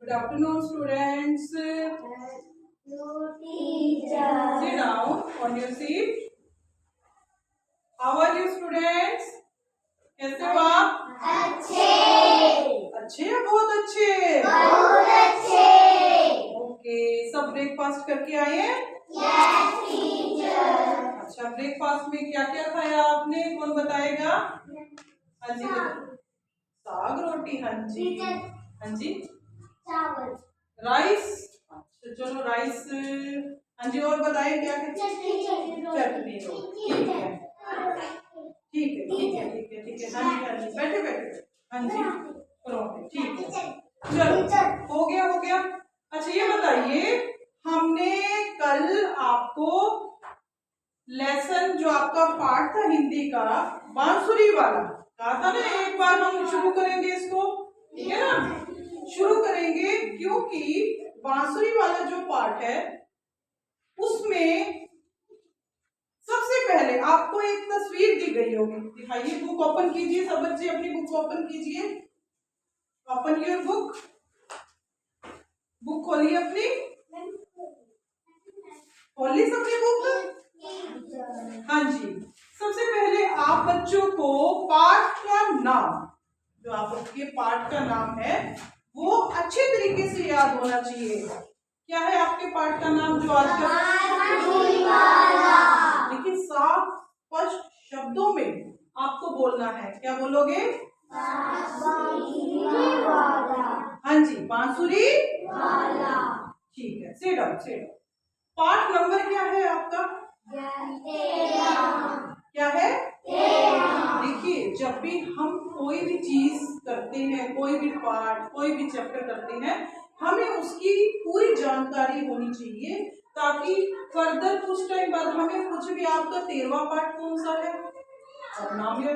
Good afternoon, students. Teacher. Sit down on your seat. How are you, students? कैसे हो आप? अच्छे। अच्छे या बहुत अच्छे? बहुत अच्छे। ओके, सब ब्रेकफास्ट करके आए हैं? Yes teacher. अच्छा, ब्रेकफास्ट में क्या क्या खाया आपने? कौन बताएगा? हाँ जी, साग रोटी। हाँ जी, हाँ जी, चावल, राइस। अच्छा चलो राइस। हाँ जी, और बताइए क्या क्या? चटनी रोटी। ठीक है, ठीक है, ठीक है, ठीक है, ठीक है। हाँ जी, हाँ जी, बैठे बैठे। हाँ जी, परोठे। ठीक है, चलो हो गया, हो गया। अच्छा ये बताइए, हमने कल आपको लेसन जो आपका पाठ था हिंदी का बांसुरी वाला कहा था ना, एक बार हम शुरू करेंगे इसको, ठीक है ना? शुरू करेंगे क्योंकि बांसुरी वाला जो पाठ है उसमें सबसे पहले आपको एक तस्वीर दी गई होगी। दिखाइए, बुक ओपन कीजिए, सब बच्चे अपनी बुक ओपन कीजिए। Open your book. बुक खोलिए अपनी, खोलिए सबने बुक। हाँ जी, सबसे पहले आप बच्चों को पाठ का नाम, जो आपके पाठ का नाम है वो अच्छे तरीके से याद होना चाहिए। क्या है आपके पाठ का नाम जो आज का? लेकिन साफ स्पष्ट शब्दों में आपको बोलना है। क्या बोलोगे? हाँ जी, बांसुरी वाला। ठीक है, सिट डाउन, सिट डाउन। पाठ नंबर क्या है आपका? क्या है? देखिए, जब भी हम कोई भी चीज करते हैं, कोई भी पाठ, कोई भी चैप्टर करते हैं, हमें उसकी पूरी जानकारी होनी चाहिए, ताकि फर्दर कुछ टाइम बाद हमें कुछ भी, आपका 13वां पाठ कौन सा है? अब नाम है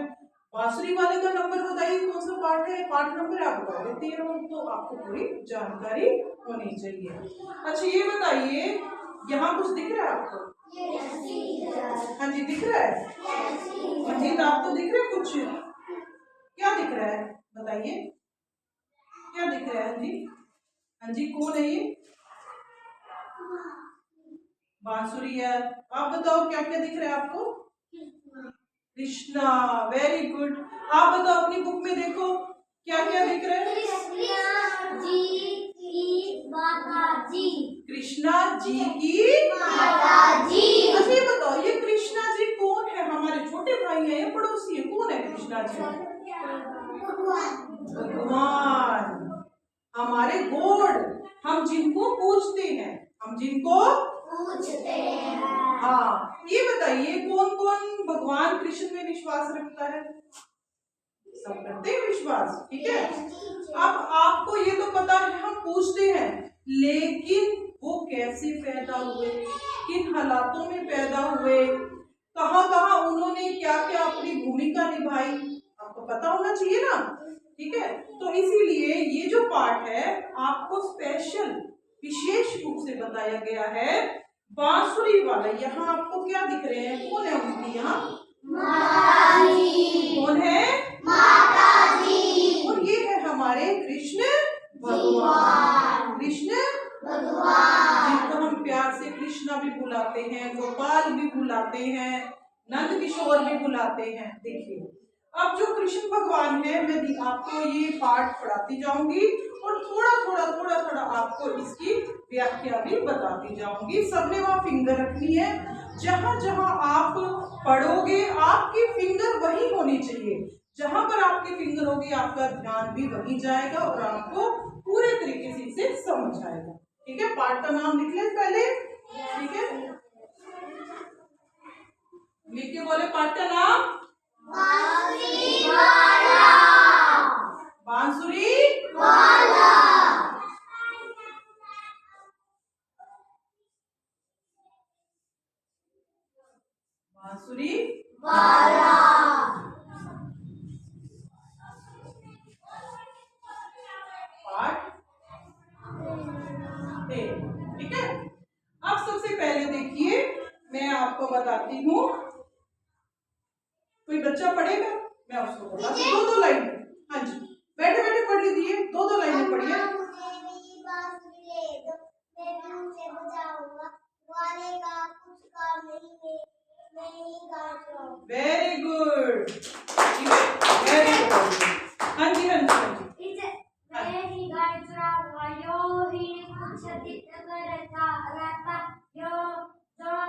बांसुरी वाले का नंबर बताइए, कौन सा पाठ है? पाठ नंबर आप बताओगे 13, तो आपको पूरी जानकारी होनी चाहिए। अच्छा ये बताइए, यहाँ कुछ दिख रहा है आपको? हाँ जी, दिख रहा है। अजीत आपको दिख रहा है कुछ? क्या दिख रहा है बताइए, क्या दिख रहा है? हाँ जी, हाँ जी, कौन है ये? बांसुरी है। आप बताओ क्या क्या दिख रहा है आपको? Krishna, very good. आप बताओ अपनी बुक में देखो क्या क्या दिख रहा है? कृष्णा जी की माता जी। अच्छा ये बताओ, ये कृष्णा जी कौन है? हमारे छोटे भाई हैं या पड़ोसी है? कौन है कृष्णा जी? भगवान, हमारे गॉड, हम जिनको पूजते हैं, हम जिनको पूछते हैं। हाँ, ये बताइए कौन कौन भगवान कृष्ण में विश्वास रखता है? सब करते हैं विश्वास, ठीक है। अब आपको ये तो पता है हम पूछते हैं, लेकिन वो कैसे पैदा हुए, किन हालातों में पैदा हुए, कहाँ कहाँ उन्होंने क्या क्या अपनी भूमिका निभाई, आपको पता होना चाहिए ना, ठीक है। तो इसीलिए ये जो पाठ है आपको स्पेशल विशेष रूप से बताया गया है, बांसुरी वाला। यहाँ आपको क्या दिख रहे हैं? कौन है उनकी यहाँ? कौन है? माता जी। और ये है हमारे कृष्ण भगवान। कृष्ण भगवान, जिनको हम प्यार से कृष्णा भी बुलाते हैं, गोपाल भी बुलाते हैं, नंद किशोर भी बुलाते हैं। देखिए, अब जो कृष्ण भगवान है, मैं आपको ये पाठ पढ़ाती जाऊंगी और थोड़ा थोड़ा आपको इसकी व्याख्या भी बताती जाऊंगी। सबने वहां फिंगर रखनी है, जहां जहां आप पढ़ोगे आपकी फिंगर वही होनी चाहिए, जहां पर आपकी फिंगर होगी आपका ध्यान भी वही जाएगा और आपको पूरे तरीके से इसे समझ आएगा, ठीक है। पाठ का नाम लिख लें पहले, ठीक है। लिख के बोले पाठ का नाम? बांसुरी वाला। बांसुरी वाला। बांसुरी वाला। पाठ, ठीक है। अब सबसे पहले देखिए, मैं आपको बताती हूँ, कोई बच्चा पढ़ेगा, मैं उसको बताती हूँ। दो लाइन, हाँ जी, बैठे बैठे पढ़ लीजिए, दो लाइनें पढ़िए। वेरी गुड, ठीक है, वेरी गुड। हाँ जी, हाँ जी, हाँ जी। मैं ही गाय चराऊंगा, यो ही कुछ दिन रहता रहता, जो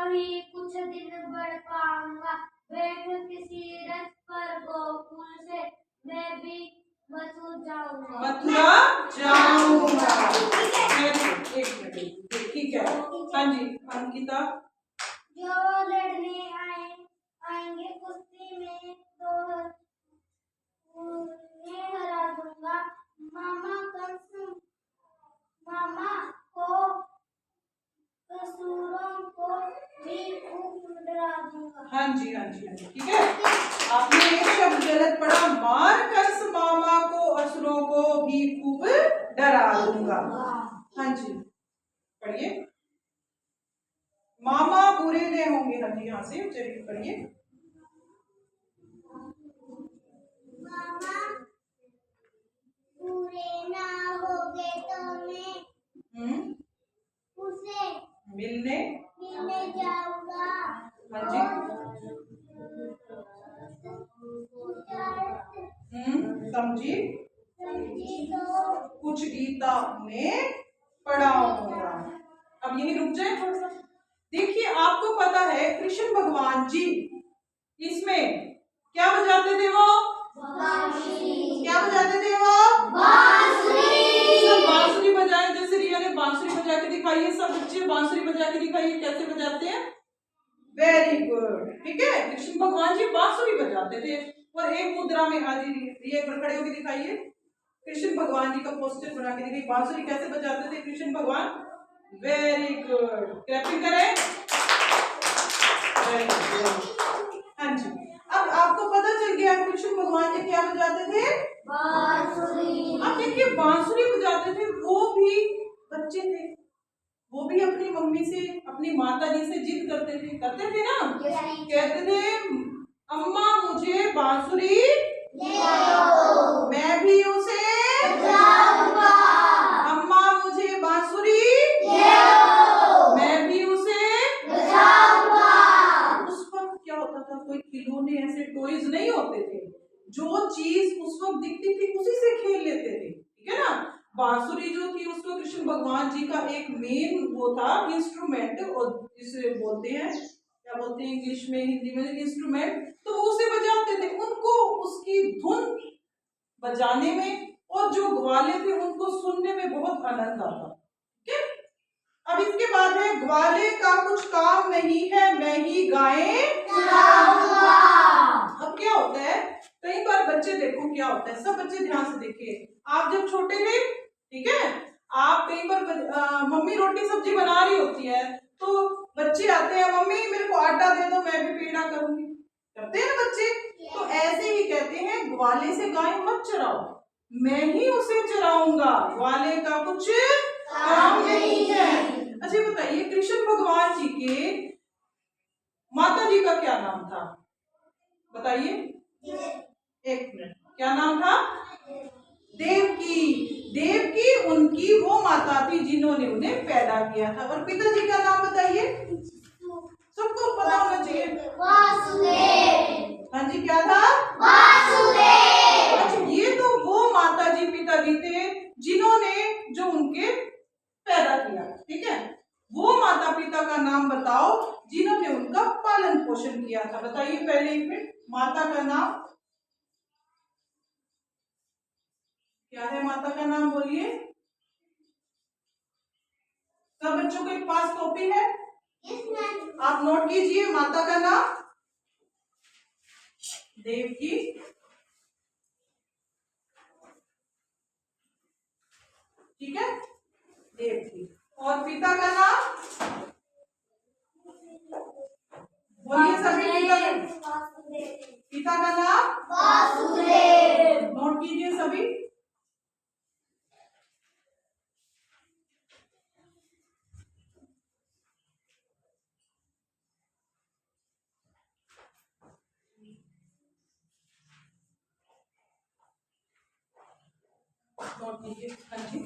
ही कुछ दिन बढ़ पाऊंगा। बैठ किसी रथ पर गोकुल से, मैं भी मथुरा जाऊंगा। मथुरा जाऊंगा। एक मिनट, ठीक है। हाँ जी अंकिता। जो लड़ने आएंगे कुश्ती में, तो उन्हें हरा दूंगा। मामा को असुरों को भी खूब डरा दूंगा। हाँ जी, हाँ जी, हाँ जी, ठीक है। आपने एक शब्द गलत पढ़ा, मार कंस मामा को असुरों को भी खूब डरा दूंगा। हाँ जी पढ़िए। मामा बुरे ने होंगे। हाँ जी, यहाँ से चलिए पढ़िए। मामा बुरे ना होगे तो मैं उसे मिलने जाऊंगा। हाँ जी। समझी तो कुछ गीता में पढ़ाऊंगा। अब यही रुक जाए थोड़ा सा। देखिए आपको पता है कृष्ण भगवान जी इसमें क्या बजाते थे वो? क्या बजाते थे वो? सब बांसुरी बजाए। जैसे रिया ने बांसुरी बजा के दिखाई है, सब बच्चे बांसुरी बजा के दिखाइए कैसे बजाते हैं। वेरी गुड, ठीक है। कृष्ण भगवान जी बांसुरी बजाते थे। और एक मुद्रा में आज रिया एक बार खड़े होकर दिखाइए। कृष्ण भगवान जी का पोस्टर बना के दिखाइए, बांसुरी कैसे बजाते थे कृष्ण भगवान। वेरी गुड, क्लैपिंग करें। हाँ जी, अब आपको पता चल गया कृष्ण भगवान जी क्या बजाते थे? बांसुरी। अब देखिए बांसुरी बजाते थे, वो भी बच्चे थे, वो भी अपनी मम्मी से अपनी माता जी से जिद करते थे ना। कहते थे अम्मा मुझे बांसुरी मैं भी उसे जाऊंगा। अम्मा मुझे बांसुरी मैं भी उसे जाऊंगा। उस वक्त क्या होता था, कोई खिलौने ऐसे टॉयज नहीं होते थे। जो चीज उस वक्त दिखती थी उसी से खेल लेते थे, ठीक है ना। बांसुरी जो थी उसको कृष्ण भगवान जी का एक मेन वो था इंस्ट्रूमेंट, और जिसे बोलते हैं क्या बोलते हैं इंग्लिश में हिंदी में इंस्ट्रूमेंट, तो उसे बजाते थे। उनको उसकी धुन बजाने में और जो ग्वाले थे उनको सुनने में बहुत आनंद आता। ठीक है। अब इसके बाद है ग्वाले का कुछ काम नहीं है मैं ही गाएं जाऊंगा। अब क्या होता है, कई बार बच्चे देखो क्या होता है, सब बच्चे ध्यान से देखिए। आप जब छोटे थे, ठीक है, आप कई बार मम्मी रोटी सब्जी बना रही होती है तो बच्चे आते हैं मम्मी मेरे को आटा दे दो मैं भी पेड़ा करूंगी, करते हैं ना बच्चे। तो ऐसे ही कहते हैं ग्वाले से गाय मत चराओ, मैं ही उसे चराऊंगा, ग्वाले का कुछ काम नहीं है। अच्छा बताइए कृष्ण भगवान जी के माता जी का क्या नाम था? बताइए, एक मिनट, क्या नाम था? देवकी। देवकी उनकी वो माता थी जिन्होंने उन्हें पैदा किया था। और पिताजी का नाम बताइए, सबको पता होना चाहिए। वासुदेव। हाँ जी क्या था? वासुदेव। अच्छा ये तो वो माता जी पिताजी थे जिन्होंने जो उनके पैदा किया, ठीक है। वो माता पिता का नाम बताओ जिन्होंने उनका पालन पोषण किया था। बताइए पहले एक मिनट, माता का नाम क्या है? माता का नाम बोलिए। सब बच्चों के पास कॉपी है? आप नोट कीजिए। माता का नाम देवकी, ठीक है, देवकी। और पिता का नाम बोलिए सभी। पिता का नाम वासुदेव। नोट कीजिए सभी। नोट कीजिए। हाँ जी,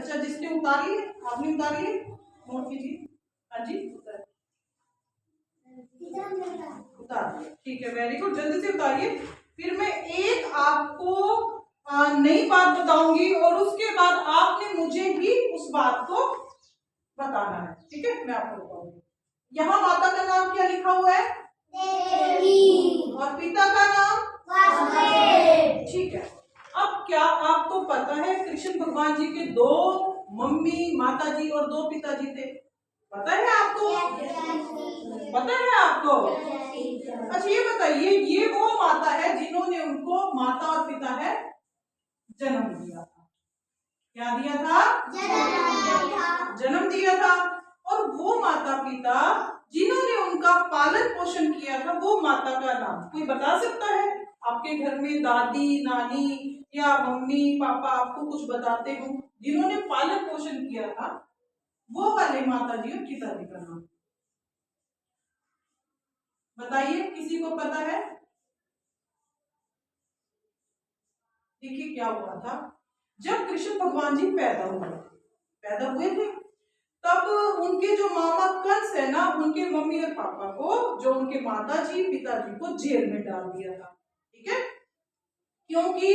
अच्छा, जिसने उतार लिए, आपने उतार लिए, नोट कीजिए। हाँ जी, उतार दिए, ठीक है, वेरी गुड, जल्दी से उतारिए। फिर मैं एक आपको नई बात बताऊंगी और उसके बाद आपने मुझे ही उस बात को बताना है, ठीक है। मैं आपको बताऊंगी। यहाँ माता का नाम क्या लिखा हुआ है? देवी। और पिता का नाम? वासुदेव। ठीक है। अब क्या आपको पता है कृष्ण भगवान जी के 2 मम्मी माता जी और 2 पिताजी थे? पता है आपको? पता है आपको? अच्छा, ये बताइए, ये वो माता है जिन्होंने उनको, माता और पिता है, जन्म दिया था। क्या दिया था? जन्म दिया था। और वो माता पिता जिन्होंने उनका पालन पोषण किया था, वो माता का नाम कोई बता सकता है? आपके घर में दादी नानी या मम्मी पापा आपको कुछ बताते हो, जिन्होंने पालन पोषण किया था, वो वाले माता जी और पिताजी का नाम बताइए, किसी को पता है? देखिए क्या हुआ था, जब कृष्ण भगवान जी पैदा हुए थे, तब उनके जो मामा कंस है ना, उनके मम्मी और पापा को, जो उनके माता जी पिताजी को जेल में डाल दिया था, ठीक है। क्योंकि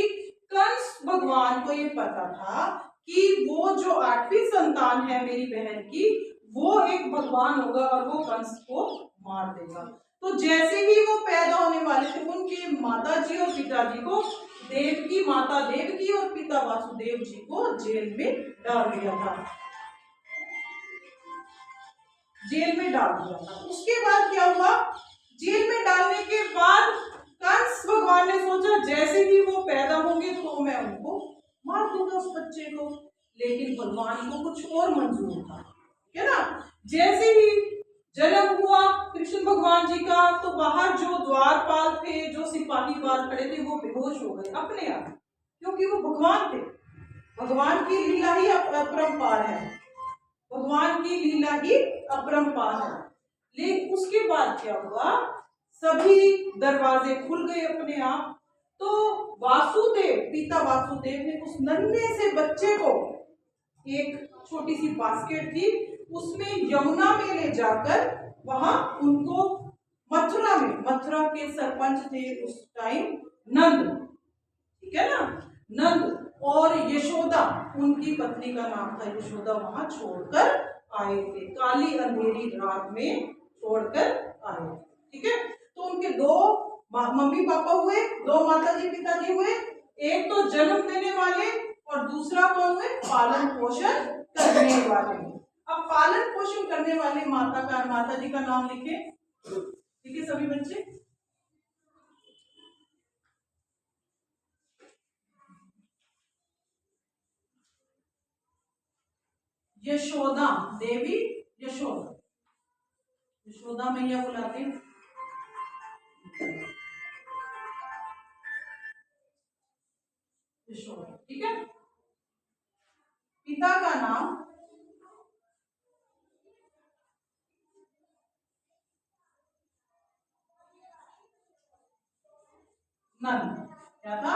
कंस भगवान को ये पता था कि वो जो 8वीं संतान है मेरी बहन की, वो एक भगवान होगा और वो कंस को मार देगा। तो जैसे ही वो पैदा होने वाले थे, उनके माता जी और पिताजी को, देवकी माता देवकी और पिता वासुदेव जी को जेल में डाल दिया था, जेल में डाल दिया था। उसके बाद क्या हुआ, जेल में डालने के बाद कंस भगवान ने सोचा जैसे ही वो पैदा होंगे तो मैं उनको मार दूंगा, उस बच्चे को। लेकिन भगवान को कुछ और मंजूर था, है ना। जैसे ही जन्म हुआ कृष्ण भगवान जी का, तो बाहर जो द्वारपाल थे, जो सिपाही बाहर खड़े थे, वो बेहोश हो गए अपने आप, क्योंकि वो भगवान थे। भगवान की लीला ही अपरंपार है, भगवान की लीला ही अपरंपार है। लेकिन उसके बाद क्या हुआ, सभी दरवाजे खुल गए अपने आप। तो वासुदेव, पिता वासुदेव ने उस नन्हे से बच्चे को, एक छोटी सी बास्केट थी, उसमें यमुना में ले जाकर वहां उनको मथुरा में, मथुरा के सरपंच थे उस टाइम नंद, ठीक है ना, नंद, और यशोदा उनकी पत्नी का नाम था यशोदा, वहां छोड़कर आए थे, काली अंधेरी रात में छोड़कर आए, ठीक है। तो उनके 2 मम्मी पापा हुए, 2 माता जी पिताजी हुए, एक तो जन्म देने वाले और दूसरा कौन हुए, पालन पोषण करने वाले। अब पालन पोषण करने वाले माता जी का नाम लिखे, ठीक है सभी बच्चे। यशोदा देवी, यशोदा, यशोदा मैया बुलाते हैं, यशोदा, ठीक है। पिता का नाम नंद, क्या था,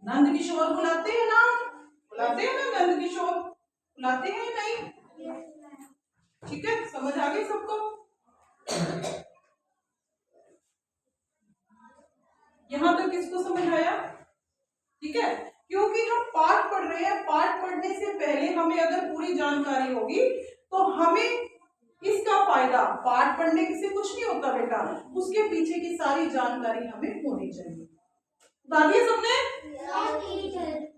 नंद किशोर बुलाते हैं ना, बुलाते हैं ना, नंद किशोर बुलाते हैं नहीं, ठीक है, समझ आ गई सबको। यहां तक किसको समझ आया, ठीक है। क्योंकि हम पाठ पढ़ रहे हैं, पाठ पढ़ने से पहले हमें अगर पूरी जानकारी होगी तो हमें इसका फायदा, पाठ पढ़ने से कुछ नहीं होता बेटा, उसके पीछे की सारी जानकारी हमें होनी चाहिए। उतारिए सबने,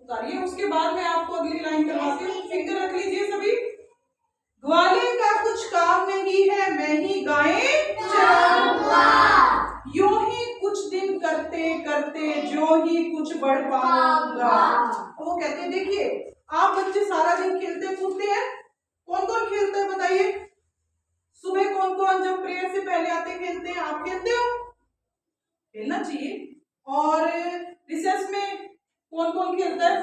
उतारिए। उसके बाद मैं आपको अगली लाइन करवाती हूँ, फिंगर रख लीजिए सभी। ग्वाले का कुछ काम नहीं है, मैं ही गाय चराऊंगा, यूं ही कुछ दिन करते करते जो ही कुछ बढ़ पाऊंगा। वो कहते हैं, देखिए आप बच्चे सारा दिन खेलते कूदते हैं, कौन कौन खेलता है बताइए, सुबह कौन कौन जब प्रेयर से पहले आते खेलते हैं, आप खेलते हो, खेलना चाहिए। और रिसेस में कौन कौन खेलता है,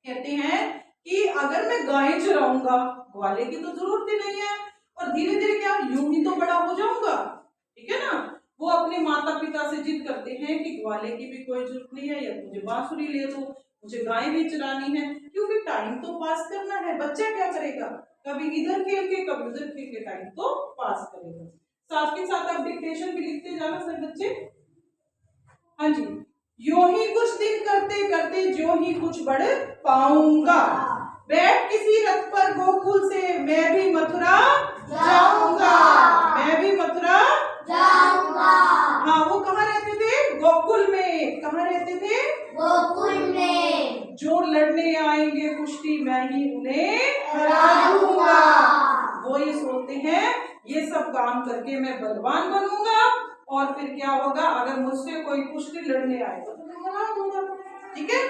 कहते हैं कि अगर मैं गाय चराऊंगा, ग्वाले की तो जरूरत ही नहीं है, और धीरे धीरे क्या यूं ही तो बड़ा हो जाऊंगा, ठीक है ना। वो अपने माता पिता से जिद करते हैं कि ग्वाले की भी कोई जरूरत नहीं है, या मुझे बांसुरी ले दो, मुझे गाय भी चरानी है, क्योंकि टाइम तो पास करना है। बच्चा क्या करेगा, कभी इधर खेल के कभी उधर खेल के टाइम तो पास करेगा। साथ के साथ आप डिक्टेशन भी लिखते जाना सर बच्चे। हाँ जी, यो ही कुछ दिन करते करते जो ही कुछ बढ़ पाऊंगा, बैठ किसी रथ पर गोकुल से मैं भी मथुरा जाऊंगा, मैं भी मथुरा जाऊंगा। हाँ, वो कहाँ रहते थे, गोकुल में। कहाँ रहते थे, गोकुल में। जो लड़ने आएंगे कुश्ती मैं ही उन्हें हरा दूंगा। वो ये सोचते हैं ये सब काम करके मैं बलवान बनूंगा और फिर क्या होगा, अगर मुझसे कोई कुश्ती लड़ने आएगा तो मैं हरा दूंगा। ठीक है,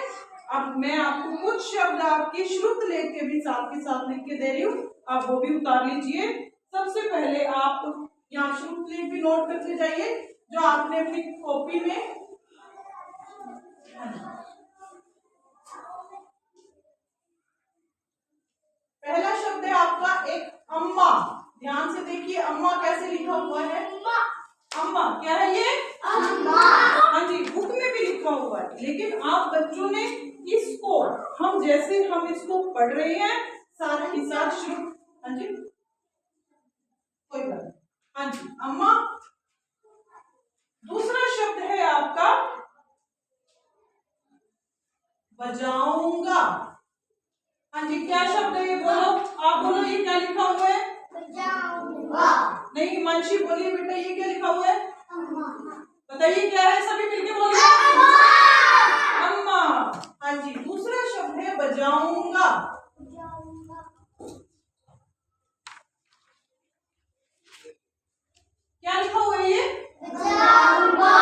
अब मैं आपको कुछ शब्द आपकी श्रुत लेख के भी साथ के साथ लिख के दे रही हूँ, आप वो भी उतार लीजिए। सबसे पहले आप यहाँ श्रुत लेख भी नोट करते जाइए जो आपने अपनी कॉपी में। पहला शब्द है आपका एक अम्मा। ध्यान से देखिए अम्मा कैसे लिखा हुआ है। अम्मा क्या है ये, अम्मा। हाँ जी, बुक में भी लिखा हुआ है, लेकिन आप बच्चों ने इसको हम जैसे हम इसको पढ़ रहे हैं साथ ही साथ शुरू। हाँ जी, कोई बात नहीं। हाँ जी, अम्मा। दूसरा शब्द है आपका बजाऊंगा। हाँ जी, क्या शब्द है ये, बोलो आप बोलो, ये क्या लिखा हुआ है, बजाऊंगा। नहीं हिमांशी बोलिए बेटा, ये क्या लिखा हुआ है, बताइए क्या है, सभी मिलके बोलिए, अम्मा। हाँ जी, दूसरा शब्द है बजाऊंगा। क्या लिखा हुआ है ये, बजाऊंगा।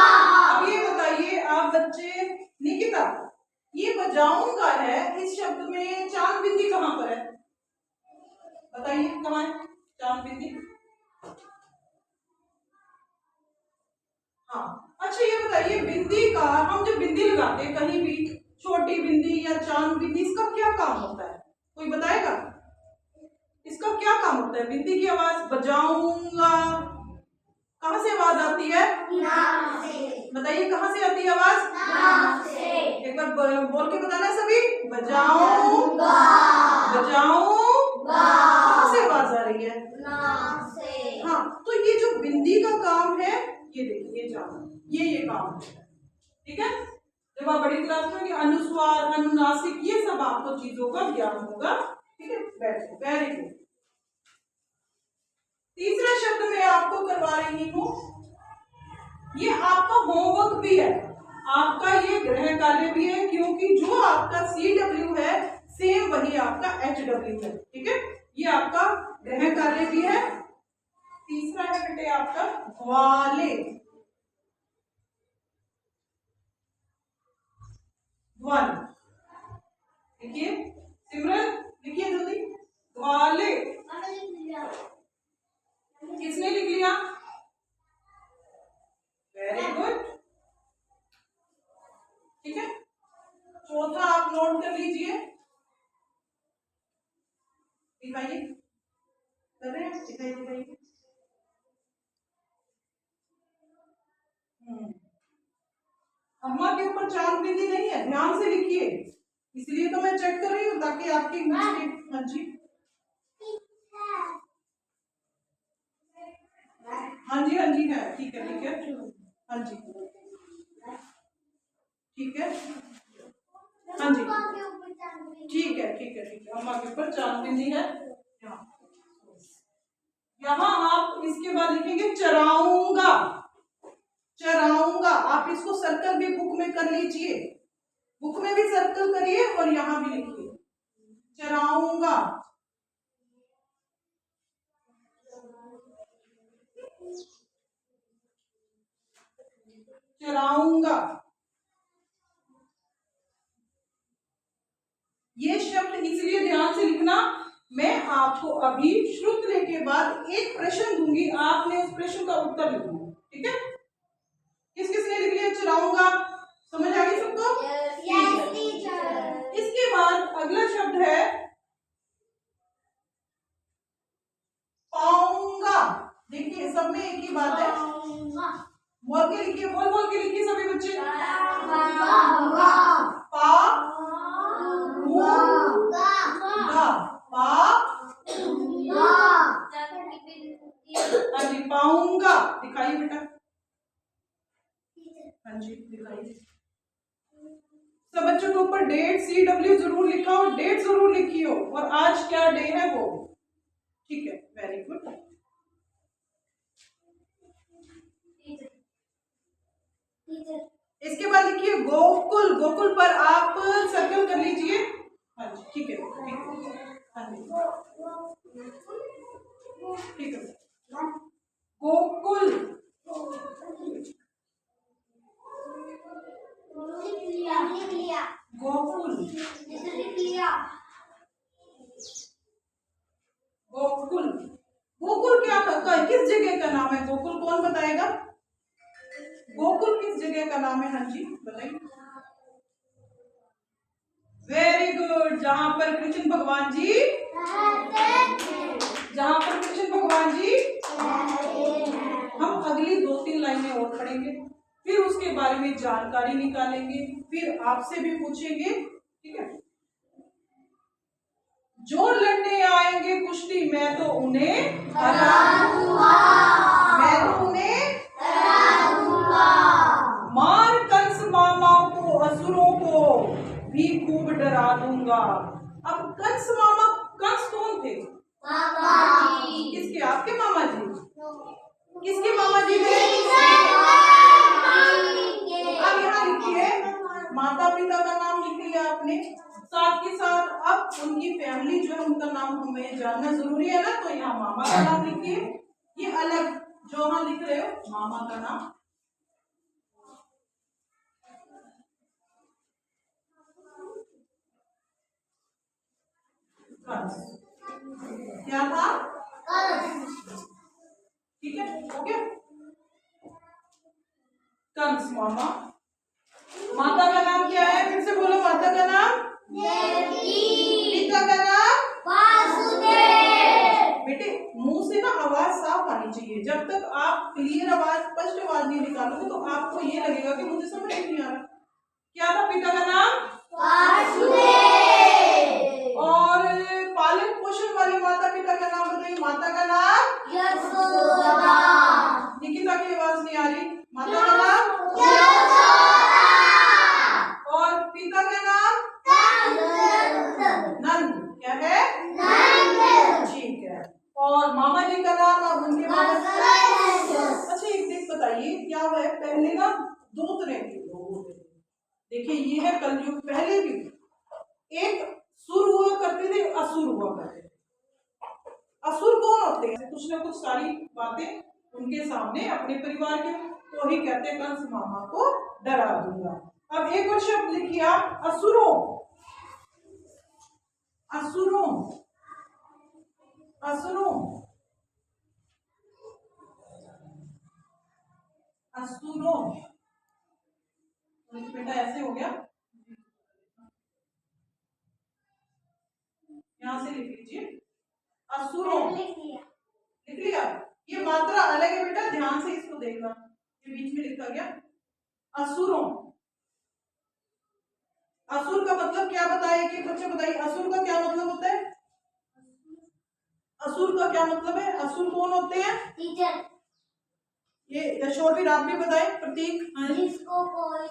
अब ये बताइए आप बच्चे, निकिता, ये बजाऊंगा है, इस शब्द में चांद बिंदी कहाँ पर है, बताइए कहाँ है चांद बिंदी। हाँ, अच्छा ये बताइए बिंदी का, हम जब बिंदी लगाते हैं कहीं भी, छोटी बिंदी या चांद बिंदी, इसका क्या काम होता है, कोई बताएगा, इसका क्या काम होता है। बिंदी की आवाज बजाऊंगा, कहाँ से आवाज आती है, नाक से। बताइए कहाँ से आती है आवाज, नाक से। एक बार बोल के बताना सभी, बजाऊंगा, बजाऊंगा। कहाँ से आवाज आ रही है, नाक से। हाँ, तो ये जो बिंदी का काम है, ये देखिए जाना, ये काम है। ठीक है, जब आप बड़ी क्लास में अनुस्वार, अनुनासिक, ये सब आपको चीजों का ज्ञान होगा। ठीक है, बैठो, वेरी गुड। तीसरा शब्द मैं आपको करवा रही हूँ, ये आपका होमवर्क भी है, आपका ये गृह कार्य भी है, क्योंकि जो आपका CW है सेम वही आपका HW है। ठीक है, ये आपका गृह कार्य भी है। तीसरा है बेटे आपका ग्वाले। ग्वाले देखिए, सिमरन लिखिए जल्दी, ग्वाले। किसने लिख लिया, वेरी गुड। ठीक है, चौथा आप नोट कर लीजिए, दिखाइए, कर रहे हैं, दिखाइए। अम्मा के ऊपर चांद बिंदी नहीं है, ध्यान से लिखिए, इसलिए तो मैं चेक कर रही हूँ ताकि आपकी मिस्टेक। हाँ जी, हाँ जी, हाँ जी है, ठीक है, ठीक है, हाँ जी, ठीक है, हाँ जी, ठीक है, ठीक है, ठीक है, अम्मा के ऊपर चांद बिंदी है। यहाँ आप इसके बाद लिखेंगे चराऊंगा, चराऊंगा। आप इसको सर्कल भी बुक में कर लीजिए, बुक में भी सर्कल करिए और यहाँ भी लिखिए चराऊंगा। चराऊंगा, ये शब्द इसलिए ध्यान से लिखना, मैं आपको अभी श्रुत लेख के बाद एक प्रश्न दूंगी, आपने उस प्रश्न का उत्तर लिखना। ठीक है, किस किसने लिख लिया चराऊंगा, समझ आ गई सबको, yes, टीचर। इसके बाद अगला शब्द है पाऊंगा। देखिए सब में एक ही बात है, बोल के लिखिए, बोल के लिखिए सभी बच्चे, पा गा, पा, हाँ जी, पाऊंगा, दिखाइए बेटा, हाँ जी दिखाइए। सब बच्चों के ऊपर डेट CW जरूर लिखा हो, डेट जरूर लिखी हो, और आज क्या डे है वो, ठीक है, वेरी गुड। इसके बाद लिखिए गोकुल, गोकुल पर आप सर्कल कर लीजिए, हाँ जी ठीक है, ठीक है, हाँ जी ठीक है, गोकुल, गोकुल, गोकुल, गोकुल क्या किस जगह का नाम है, गोकुल कौन बताएगा, गोकुल किस जगह का नाम है, हाँ जी बताइए। वेरी गुड, जहां पर कृष्ण भगवान जी, जहां पर कृष्ण भगवान जी, हम अगली 2-3 लाइनें और पढ़ेंगे, फिर उसके बारे में जानकारी निकालेंगे, फिर आपसे भी पूछेंगे, ठीक है। जो लड़ने आएंगे कुश्ती मैं तो उन्हें हरा दूंगा, मैं तो उन्हें हरा दूंगा, मार कंस मामाओं को, असुरों को भी खूब डरा दूंगा। अब कंस मामा, कंस कौन थे, मामा जी, किसके, आपके मामा जी, किसके मामा जी थे, अब यहाँ लिखिए माता पिता का नाम लिख लिया आपने, साथ के साथ अब उनकी फैमिली जो है उनका नाम हमें जानना जरूरी है ना, तो यहाँ मामा का नाम लिखिए, ये अलग जो यहाँ लिख रहे हो मामा का नाम, कंस, क्या था, ठीक है, हो गया, कंस मामा। माता का नाम क्या है, फिर से बोलो, माता का नाम देवकी, पिता का नाम वासुदेव। बेटे मुंह से ना आवाज साफ आनी चाहिए, जब तक आप क्लियर आवाज, स्पष्ट आवाज नहीं निकालोगे तो आपको ये लगेगा कि मुझे समझ नहीं आ रहा। क्या था पिता का नाम, वासुदेव, और पालन पोषण वाले माता पिता का नाम बताइए, माता का नाम यशोदा, निकिता की आवाज नहीं आ रही, माता का नाम यशोदा, और पिता का नाम नंद, क्या है, नंद, ठीक है, और मामा जी का नाम, अब उनके मामा, अच्छा एक चीज बताइए, क्या है, पहले ना 2 तरह के लोग होते थे, देखिए ये है कलयुग, पहले भी एक सुर हुआ करते थे, असुर हुआ करते थे। असुर कौन होते हैं, कुछ ना कुछ सारी बातें उनके सामने अपने परिवार के, तो ही कहते हैं कंस मामा को डरा दूंगा। अब एक और शब्द लिखिए आप, असुरों, असुरों, असुरों, असुरों, बेटा ऐसे हो गया, यहां से लिख लीजिए, असुरों, लिख लिया, ये मात्रा अलग है बेटा, ध्यान से इसको देखना, ये बीच में लिखा गया, असुरों, असुर का मतलब क्या बताइए, कि बच्चे बताइए असुर का क्या मतलब होता है, असुर का क्या मतलब है, असुर कौन होते हैं, टीचर, ये यशोधर आप भी बताएं, प्रतीक, जिसको कोई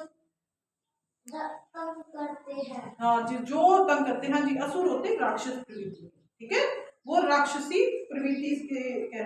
तंग करते हैं, हाँ जी, जो तंग करते हैं, हाँ जी, असुर होते हैं राक्षस प्रवृत्ति, ठीक है, वो राक्षसी प्रवृत्ति के